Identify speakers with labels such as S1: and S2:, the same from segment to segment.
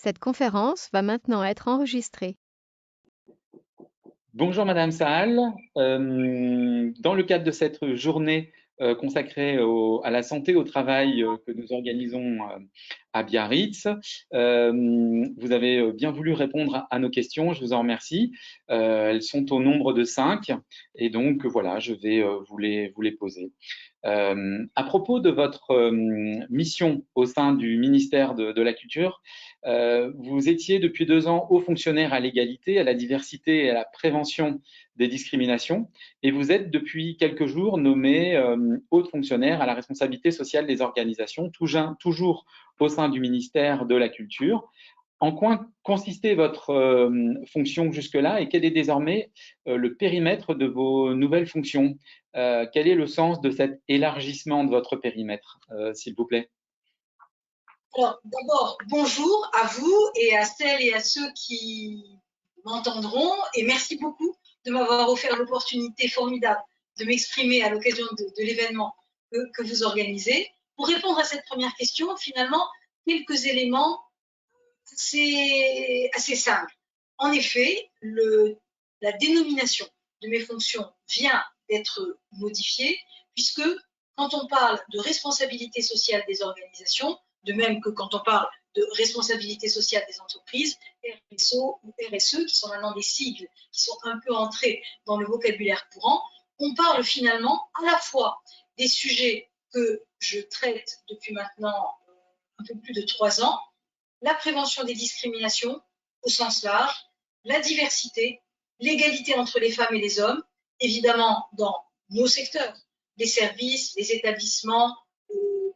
S1: Cette conférence va maintenant être enregistrée.
S2: Bonjour Madame Saal. Dans le cadre de cette journée consacrée à la santé au travail que nous organisons à Biarritz, vous avez bien voulu répondre à nos questions. Je vous en remercie. Elles sont au nombre de 5 et donc voilà, je vais vous les poser. À propos de votre mission au sein du ministère de la Culture, vous étiez depuis 2 ans haut fonctionnaire à l'égalité, à la diversité et à la prévention des discriminations, et vous êtes depuis quelques jours nommé haut fonctionnaire à la responsabilité sociale des organisations, toujours au sein du ministère de la Culture. En quoi consistait votre fonction jusque-là et quel est désormais le périmètre de vos nouvelles fonctions? Quel est le sens de cet élargissement de votre périmètre, s'il vous plaît?
S3: Alors, d'abord, bonjour à vous et à celles et à ceux qui m'entendront, et merci beaucoup de m'avoir offert l'opportunité formidable de m'exprimer à l'occasion de l'événement que vous organisez. Pour répondre à cette première question, finalement, quelques éléments assez simples. En effet, la dénomination de mes fonctions vient d'être modifiée, puisque quand on parle de responsabilité sociale des organisations, de même que quand on parle de responsabilité sociale des entreprises, RSO ou RSE, qui sont maintenant des sigles qui sont un peu entrés dans le vocabulaire courant, on parle finalement à la fois des sujets que je traite depuis maintenant un peu plus de 3 ans, la prévention des discriminations au sens large, la diversité, l'égalité entre les femmes et les hommes, évidemment dans nos secteurs, les services, les établissements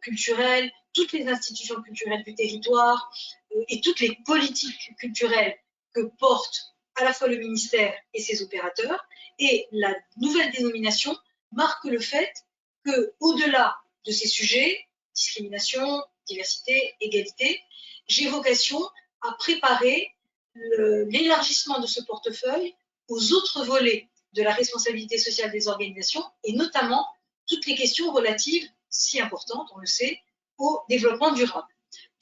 S3: culturels, toutes les institutions culturelles du territoire et toutes les politiques culturelles que porte à la fois le ministère et ses opérateurs. Et la nouvelle dénomination marque le fait qu'au-delà de ces sujets, discrimination, diversité, égalité, j'ai vocation à préparer l'élargissement de ce portefeuille aux autres volets de la responsabilité sociale des organisations et notamment toutes les questions relatives, si importantes, on le sait, au développement durable.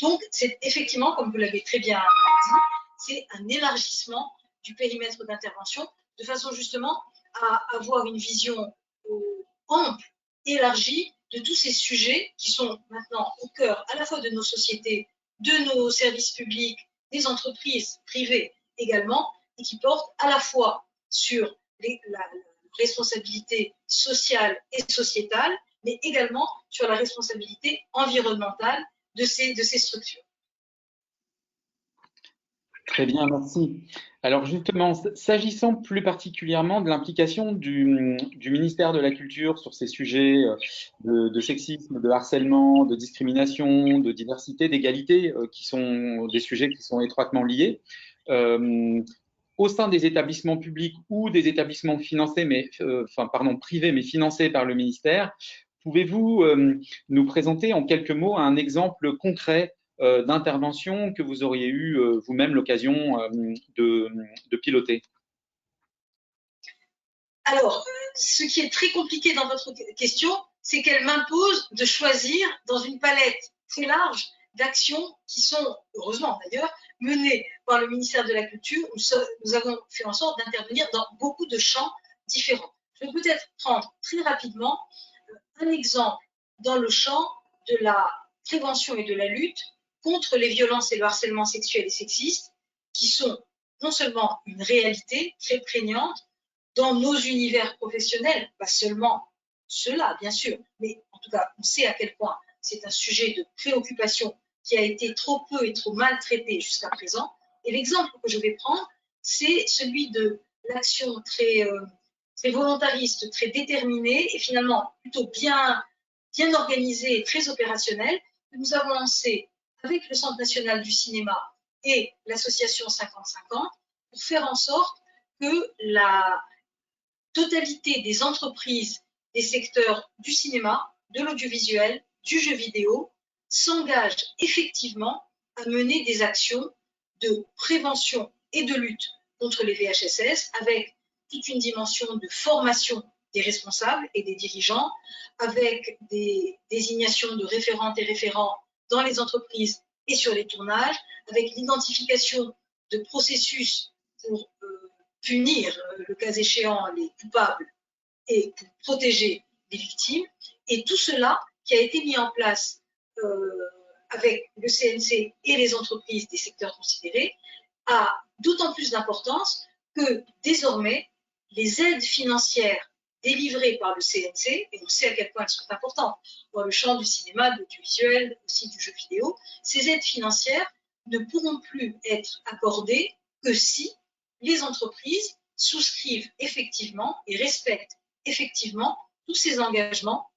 S3: Donc, c'est effectivement, comme vous l'avez très bien dit, c'est un élargissement du périmètre d'intervention de façon justement à avoir une vision ample, élargie de tous ces sujets qui sont maintenant au cœur à la fois de nos sociétés, de nos services publics, des entreprises privées également, et qui portent à la fois sur la responsabilité sociale et sociétale, mais également sur la responsabilité environnementale de ces structures.
S2: Très bien, merci. Alors justement, s'agissant plus particulièrement de l'implication du ministère de la Culture sur ces sujets de sexisme, de harcèlement, de discrimination, de diversité, d'égalité, qui sont des sujets qui sont étroitement liés, euh, au sein des établissements publics ou des établissements financés, privés, mais financés par le ministère, pouvez-vous nous présenter en quelques mots un exemple concret d'intervention que vous auriez eu vous-même l'occasion de piloter?
S3: Alors, ce qui est très compliqué dans votre question, c'est qu'elle m'impose de choisir dans une palette très large d'actions qui sont, heureusement d'ailleurs, menées par le ministère de la Culture. Nous avons fait en sorte d'intervenir dans beaucoup de champs différents. Je vais peut-être prendre très rapidement un exemple dans le champ de la prévention et de la lutte contre les violences et le harcèlement sexuel et sexiste, qui sont non seulement une réalité très prégnante dans nos univers professionnels, pas seulement ceux-là, bien sûr, mais en tout cas, on sait à quel point c'est un sujet de préoccupation qui a été trop peu et trop mal traité jusqu'à présent. Et l'exemple que je vais prendre, c'est celui de l'action très volontariste, très déterminée et finalement plutôt bien organisée et très opérationnelle que nous avons lancée avec le Centre national du cinéma et l'association 50-50 pour faire en sorte que la totalité des entreprises des secteurs du cinéma, de l'audiovisuel, du jeu vidéo s'engagent effectivement à mener des actions de prévention et de lutte contre les VHSS avec toute une dimension de formation des responsables et des dirigeants, avec des désignations de référentes et référents dans les entreprises et sur les tournages, avec l'identification de processus pour punir, le cas échéant, les coupables et pour protéger les victimes. Et tout cela qui a été mis en place avec le CNC et les entreprises des secteurs considérés a d'autant plus d'importance que désormais, les aides financières délivrées par le CNC, et on sait à quel point elles sont importantes dans le champ du cinéma, de l'audiovisuel, aussi du jeu vidéo, ces aides financières ne pourront plus être accordées que si les entreprises souscrivent effectivement et respectent effectivement tous ces engagements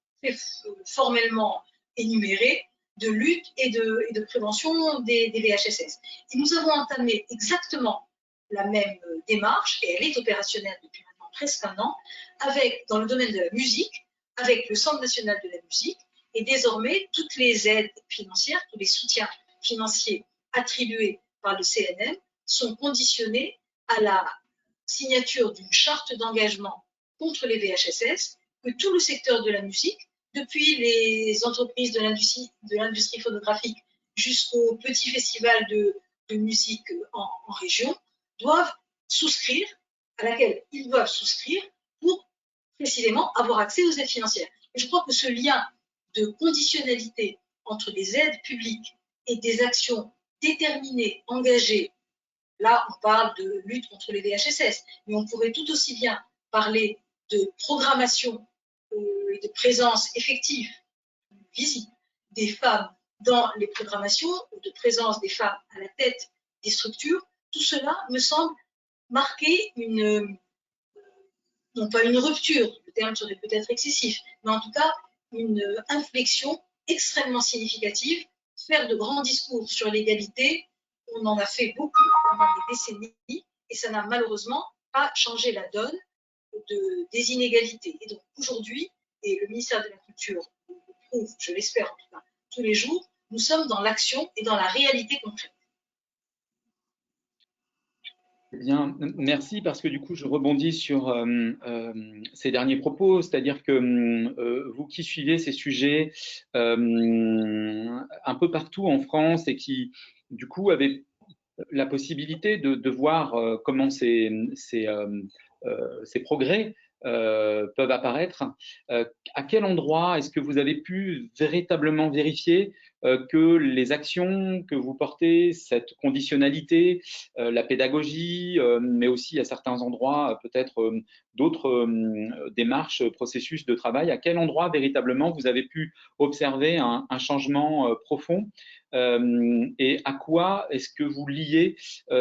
S3: formellement énumérés de lutte et de prévention des VHSS. Et nous avons entamé exactement la même démarche, et elle est opérationnelle depuis maintenant presque un an, avec, dans le domaine de la musique, avec le Centre national de la musique, et désormais toutes les aides financières, tous les soutiens financiers attribués par le CNM sont conditionnés à la signature d'une charte d'engagement contre les VHSS que tout le secteur de la musique, depuis les entreprises de l'industrie phonographique jusqu'au petit festival de musique en région, doivent souscrire, à laquelle ils doivent souscrire pour précisément avoir accès aux aides financières. Et je crois que ce lien de conditionnalité entre les aides publiques et des actions déterminées, engagées, là on parle de lutte contre les VHSS, mais on pourrait tout aussi bien parler de programmation et de présence effective, visible, des femmes dans les programmations, ou de présence des femmes à la tête des structures, tout cela me semble marquer non pas une rupture, le terme serait peut-être excessif, mais en tout cas une inflexion extrêmement significative. Faire de grands discours sur l'égalité, on en a fait beaucoup pendant des décennies, et ça n'a malheureusement pas changé la donne des inégalités. Et donc aujourd'hui, et le ministère de la Culture le prouve, je l'espère en tout cas, tous les jours, nous sommes dans l'action et dans la réalité concrète.
S2: Bien, merci, parce que du coup, je rebondis sur ces derniers propos, c'est-à-dire que vous qui suivez ces sujets un peu partout en France et qui, du coup, avez la possibilité de voir comment ces progrès peuvent apparaître. À quel endroit est-ce que vous avez pu véritablement vérifier que les actions que vous portez, cette conditionnalité, la pédagogie, mais aussi à certains endroits peut-être d'autres démarches, processus de travail, à quel endroit véritablement vous avez pu observer un changement profond et à quoi est-ce que vous liez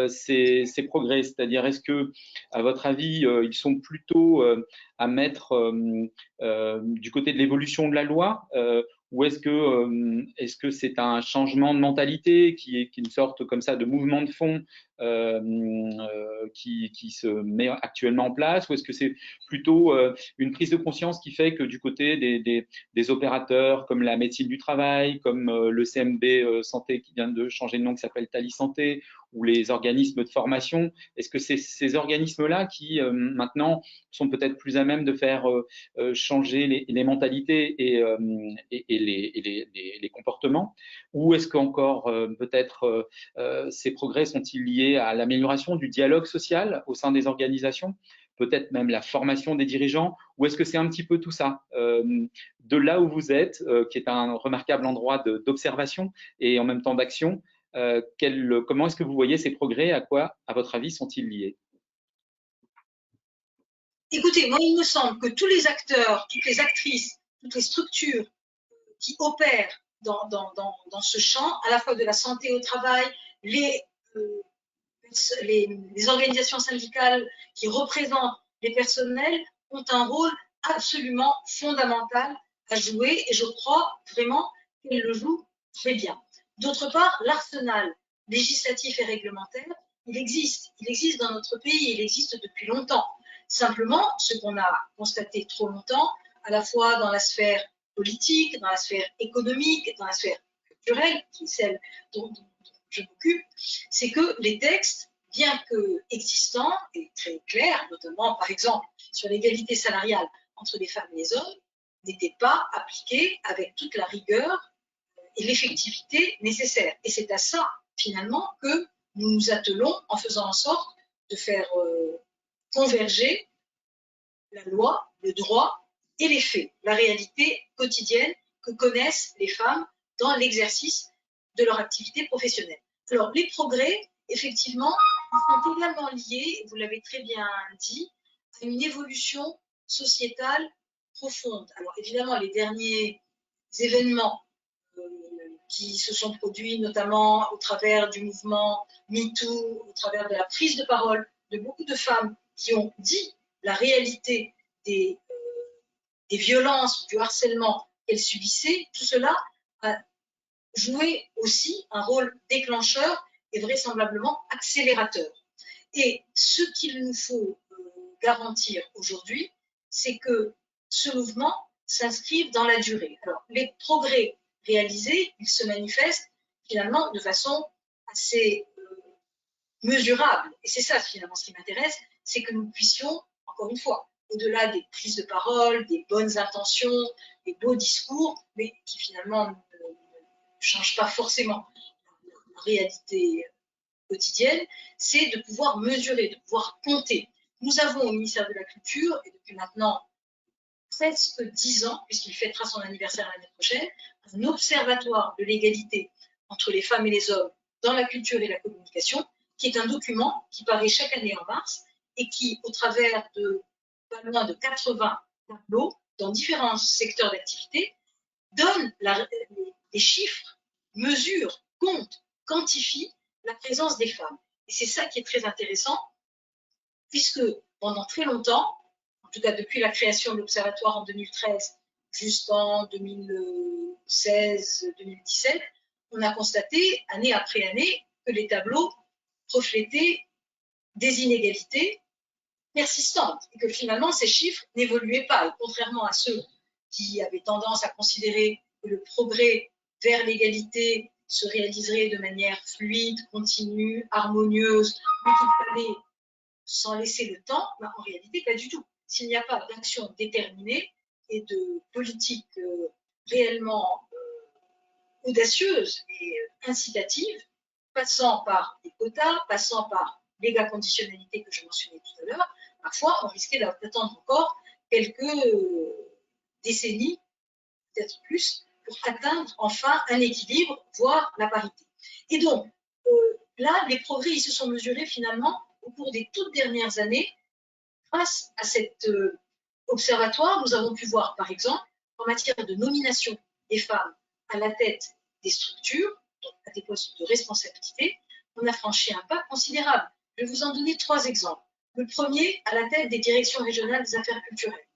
S2: ces progrès? C'est-à-dire, est-ce que, à votre avis, ils sont plutôt à mettre du côté de l'évolution de la loi, ou est-ce que c'est un changement de mentalité qui est une sorte comme ça de mouvement de fond qui se met actuellement en place, ou est-ce que c'est plutôt une prise de conscience qui fait que du côté des opérateurs comme la médecine du travail, comme le CMB Santé qui vient de changer de nom, qui s'appelle Tali Santé, ou les organismes de formation, est-ce que c'est ces organismes-là qui maintenant sont peut-être plus à même de faire changer les mentalités et les comportements, ou est-ce qu'encore peut-être ces progrès sont-ils liés à l'amélioration du dialogue social au sein des organisations, peut-être même la formation des dirigeants, ou est-ce que c'est un petit peu tout ça de là où vous êtes, qui est un remarquable endroit d'observation et en même temps d'action, comment est-ce que vous voyez ces progrès? À quoi, à votre avis, sont-ils liés?
S3: Écoutez, moi, il me semble que tous les acteurs, toutes les actrices, toutes les structures qui opèrent dans ce champ, à la fois de la santé au travail, les organisations syndicales qui représentent les personnels ont un rôle absolument fondamental à jouer, et je crois vraiment qu'elles le jouent très bien. D'autre part, l'arsenal législatif et réglementaire, il existe dans notre pays, il existe depuis longtemps. Simplement, ce qu'on a constaté trop longtemps, à la fois dans la sphère politique, dans la sphère économique, dans la sphère culturelle, qui est celle dont je m'occupe, c'est que les textes, bien que existants et très clairs, notamment par exemple sur l'égalité salariale entre les femmes et les hommes, n'étaient pas appliqués avec toute la rigueur et l'effectivité nécessaire. Et c'est à ça, finalement, que nous nous attelons en faisant en sorte de faire converger la loi, le droit et les faits, la réalité quotidienne que connaissent les femmes dans l'exercice de leur activité professionnelle. Alors, les progrès, effectivement, sont également liés, vous l'avez très bien dit, à une évolution sociétale profonde. Alors, évidemment, les derniers événements qui se sont produits, notamment au travers du mouvement MeToo, au travers de la prise de parole de beaucoup de femmes qui ont dit la réalité des violences, du harcèlement qu'elles subissaient, tout cela a joué aussi un rôle déclencheur et vraisemblablement accélérateur. Et ce qu'il nous faut garantir aujourd'hui, c'est que ce mouvement s'inscrive dans la durée. Alors, les progrès réalisés, ils se manifestent finalement de façon assez mesurable. Et c'est ça finalement ce qui m'intéresse, c'est que nous puissions, encore une fois, au-delà des prises de parole, des bonnes intentions, des beaux discours, mais qui finalement ne changent pas forcément la réalité quotidienne, c'est de pouvoir mesurer, de pouvoir compter. Nous avons au ministère de la Culture, et depuis maintenant presque 10 ans, puisqu'il fêtera son anniversaire l'année prochaine, un observatoire de l'égalité entre les femmes et les hommes dans la culture et la communication, qui est un document qui paraît chaque année en mars et qui, au travers de pas loin de 80 tableaux dans différents secteurs d'activité, donne les chiffres, mesure, compte, quantifie la présence des femmes. Et c'est ça qui est très intéressant, puisque pendant très longtemps, en tout cas depuis la création de l'Observatoire en 2013 jusqu'en 2016-2017, on a constaté, année après année, que les tableaux reflétaient des inégalités persistantes et que finalement ces chiffres n'évoluaient pas. Et contrairement à ceux qui avaient tendance à considérer que le progrès vers l'égalité se réaliserait de manière fluide, continue, harmonieuse, mais qu'il fallait sans laisser le temps, ben, en réalité, pas du tout. S'il n'y a pas d'action déterminée et de politique réellement audacieuse et incitative, passant par des quotas, passant par l'égaconditionnalité que je mentionnais tout à l'heure, parfois on risquait d'attendre encore quelques décennies, peut-être plus, pour atteindre enfin un équilibre, voire la parité. Et donc, là, les progrès ils se sont mesurés finalement au cours des toutes dernières années. Grâce à cet observatoire, nous avons pu voir, par exemple, en matière de nomination des femmes à la tête des structures, donc à des postes de responsabilité, on a franchi un pas considérable. Je vais vous en donner 3 exemples. Le premier, à la tête des directions régionales des affaires culturelles.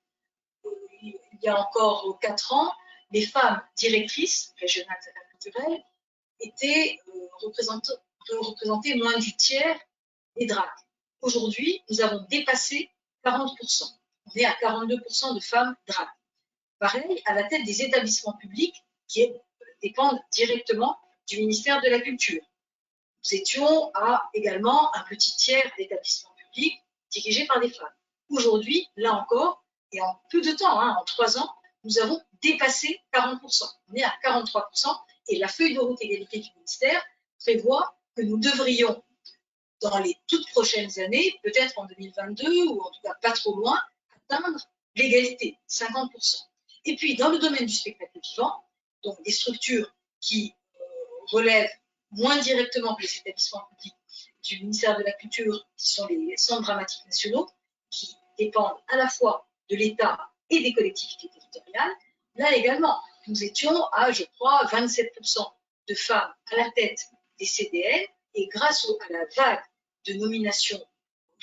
S3: Il y a encore 4 ans, les femmes directrices régionales des affaires culturelles étaient représentées moins du tiers des DRAC. Aujourd'hui, nous avons dépassé 40%. On est à 42% de femmes DRAC. Pareil, à la tête des établissements publics qui dépendent directement du ministère de la Culture. Nous étions à également un petit tiers d'établissements publics dirigés par des femmes. Aujourd'hui, là encore, et en peu de temps, en 3 ans, nous avons dépassé 40%. On est à 43% et la feuille de route égalité du ministère prévoit que nous devrions, dans les toutes prochaines années, peut-être en 2022 ou en tout cas pas trop loin, atteindre l'égalité, 50%. Et puis, dans le domaine du spectacle vivant, donc des structures qui relèvent moins directement que les établissements publics du ministère de la Culture, qui sont les centres dramatiques nationaux, qui dépendent à la fois de l'État et des collectivités territoriales. Là également, nous étions à, je crois, 27% de femmes à la tête des CDN, et grâce à la vague de nominations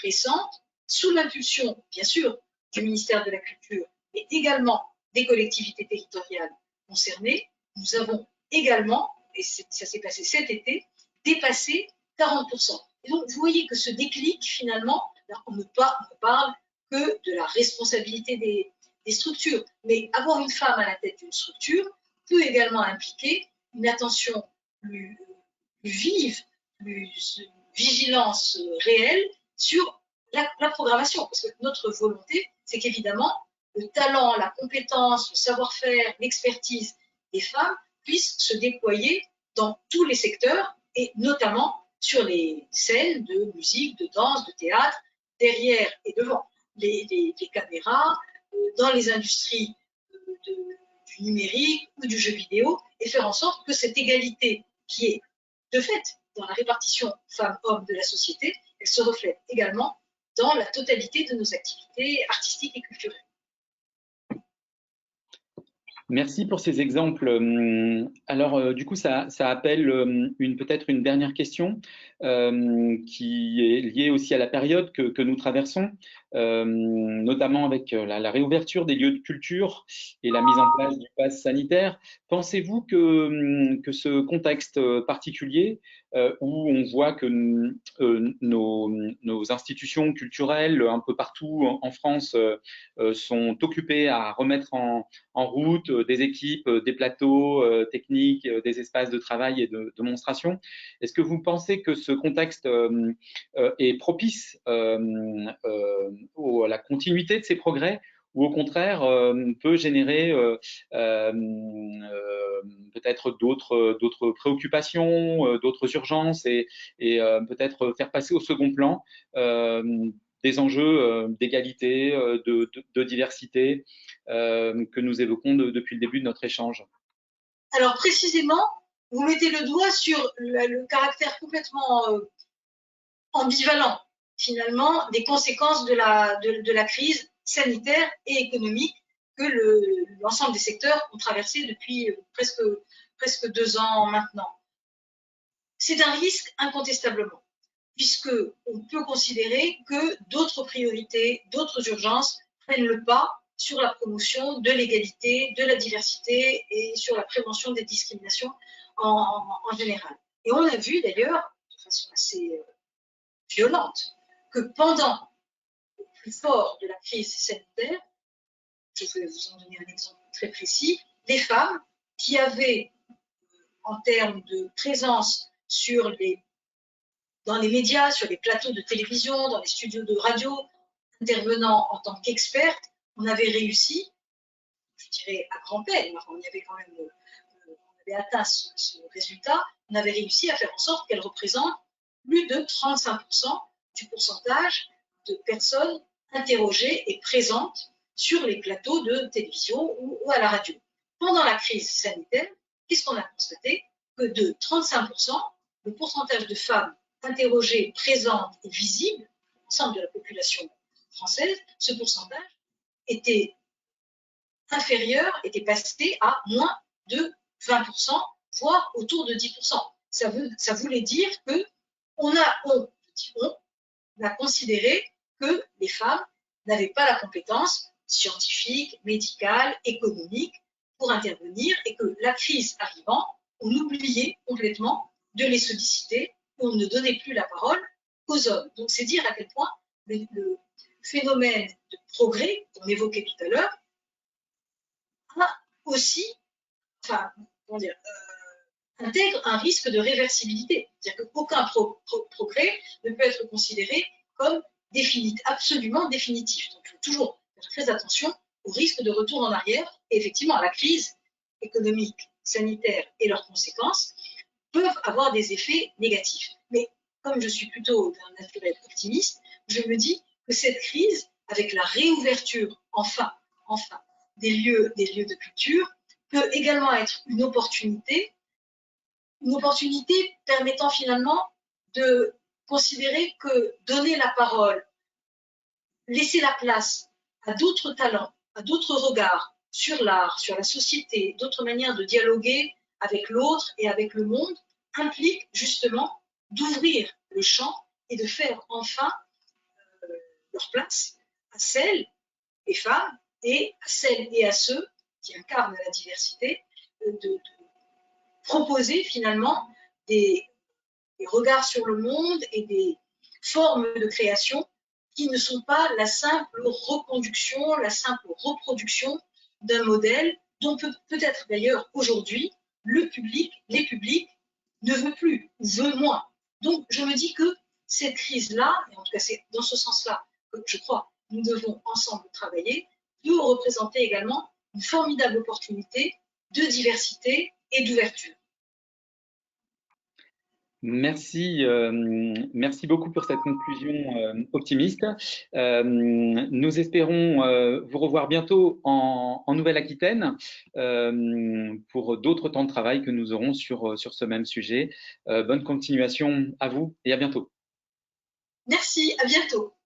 S3: récentes, sous l'impulsion, bien sûr, du ministère de la Culture, mais également des collectivités territoriales concernées, nous avons également, et ça s'est passé cet été, dépassé 40%. Et donc, vous voyez que ce déclic, finalement, on ne parle que de la responsabilité des structures, mais avoir une femme à la tête d'une structure peut également impliquer une attention plus vive, une vigilance réelle sur la programmation. Parce que notre volonté, c'est qu'évidemment, le talent, la compétence, le savoir-faire, l'expertise des femmes puisse se déployer dans tous les secteurs et notamment sur les scènes de musique, de danse, de théâtre, derrière et devant les caméras, dans les industries du numérique ou du jeu vidéo, et faire en sorte que cette égalité qui est de fait dans la répartition femmes-hommes de la société, elle se reflète également dans la totalité de nos activités artistiques et culturelles.
S2: Merci pour ces exemples. Alors, du coup, ça appelle peut-être une dernière question qui est liée aussi à la période que nous traversons, notamment avec la réouverture des lieux de culture et la mise en place du pass sanitaire. Pensez-vous que ce contexte particulier où on voit que nos institutions culturelles un peu partout en France sont occupées à remettre en route des équipes, des plateaux techniques, des espaces de travail et de démonstration. Est-ce que vous pensez que ce contexte est propice à la continuité de ces progrès ou au contraire peut générer peut-être d'autres préoccupations, d'autres urgences et peut-être faire passer au second plan des enjeux d'égalité, de diversité que nous évoquons depuis le début de notre échange?
S3: Alors précisément, vous mettez le doigt sur le caractère complètement ambivalent, finalement, des conséquences de la crise sanitaire et économique que l'ensemble des secteurs ont traversé depuis presque 2 ans maintenant. C'est un risque incontestablement, puisqu'on peut considérer que d'autres priorités, d'autres urgences prennent le pas sur la promotion de l'égalité, de la diversité et sur la prévention des discriminations en général. Et on a vu d'ailleurs, de façon assez violente, que pendant le plus fort de la crise sanitaire, je vais vous en donner un exemple très précis, les femmes qui avaient, en termes de présence dans les médias, sur les plateaux de télévision, dans les studios de radio, intervenant en tant qu'expertes, on avait réussi, je dirais à grand-peine, enfin, on avait atteint ce résultat, on avait réussi à faire en sorte qu'elles représentent plus de 35% du pourcentage de personnes interrogées et présentes sur les plateaux de télévision ou à la radio. Pendant la crise sanitaire, qu'est-ce qu'on a constaté? Que de 35%, le pourcentage de femmes interrogées, présentes et visibles, l'ensemble de la population française, ce pourcentage était inférieur, était passé à moins de 20%, voire autour de 10%. Ça voulait dire que on a considéré que les femmes n'avaient pas la compétence scientifique, médicale, économique pour intervenir et que la crise arrivant, on oubliait complètement de les solliciter, on ne donnait plus la parole aux hommes. Donc c'est dire à quel point le phénomène de progrès qu'on évoquait tout à l'heure a aussi, enfin, comment dire, intègre un risque de réversibilité. C'est-à-dire qu'aucun progrès ne peut être considéré comme absolument définitif. Donc il faut toujours faire très attention au risque de retour en arrière. Et effectivement, la crise économique, sanitaire et leurs conséquences peuvent avoir des effets négatifs. Mais comme je suis plutôt d'un naturel optimiste, je me dis que cette crise, avec la réouverture, enfin, des lieux de culture, peut également être une opportunité permettant finalement de considérer que donner la parole, laisser la place à d'autres talents, à d'autres regards sur l'art, sur la société, d'autres manières de dialoguer avec l'autre et avec le monde, implique justement d'ouvrir le champ et de faire enfin leur place à celles, les femmes, et à celles et à ceux qui incarnent la diversité, de proposer finalement des regards sur le monde et des formes de création qui ne sont pas la simple reconduction, la simple reproduction d'un modèle dont peut-être d'ailleurs aujourd'hui les publics ne veut plus ou veut moins. Donc je me dis que cette crise-là, et en tout cas c'est dans ce sens-là que je crois nous devons ensemble travailler, peut représenter également une formidable opportunité de diversité et d'ouverture.
S2: Merci, merci beaucoup pour cette conclusion optimiste. Nous espérons vous revoir bientôt en Nouvelle-Aquitaine pour d'autres temps de travail que nous aurons sur ce même sujet. Bonne continuation à vous et à bientôt.
S3: Merci, à bientôt.